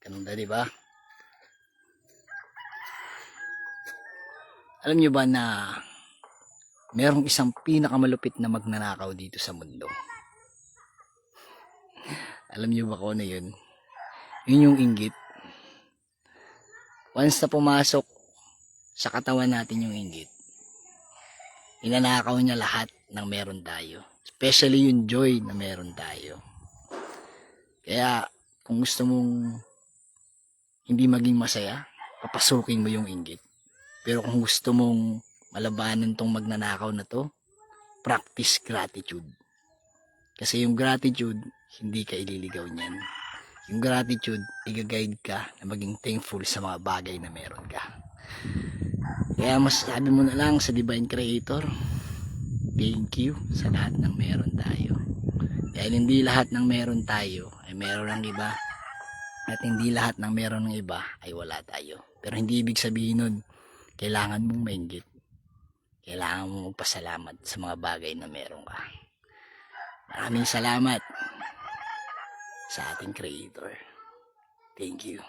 Ganda, di ba? Alam nyo ba na merong isang pinakamalupit na magnanakaw dito sa mundo? Alam nyo ba kung ano yun? Yun yung inggit. Once na pumasok sa katawan natin yung inggit, inanakaw niya lahat ng meron tayo. Especially yung joy na meron tayo. Kaya kung gusto mong hindi maging masaya, papasukin mo yung inggit. Pero kung gusto mong malabanan tong magnanakaw na to, practice gratitude. Kasi yung gratitude, hindi ka ililigaw niyan. Yung gratitude, i-guide ka na maging thankful sa mga bagay na meron ka. Kaya masasabi mo na lang sa Divine Creator, thank you sa lahat ng meron tayo. Dahil hindi lahat ng meron tayo ay meron ng iba. At hindi lahat ng meron ng iba ay wala tayo. Pero hindi ibig sabihin nun, kailangan mong mainggit. Kailangan mong magpasalamat sa mga bagay na meron ka. Maraming salamat sa ating Creator. Thank you.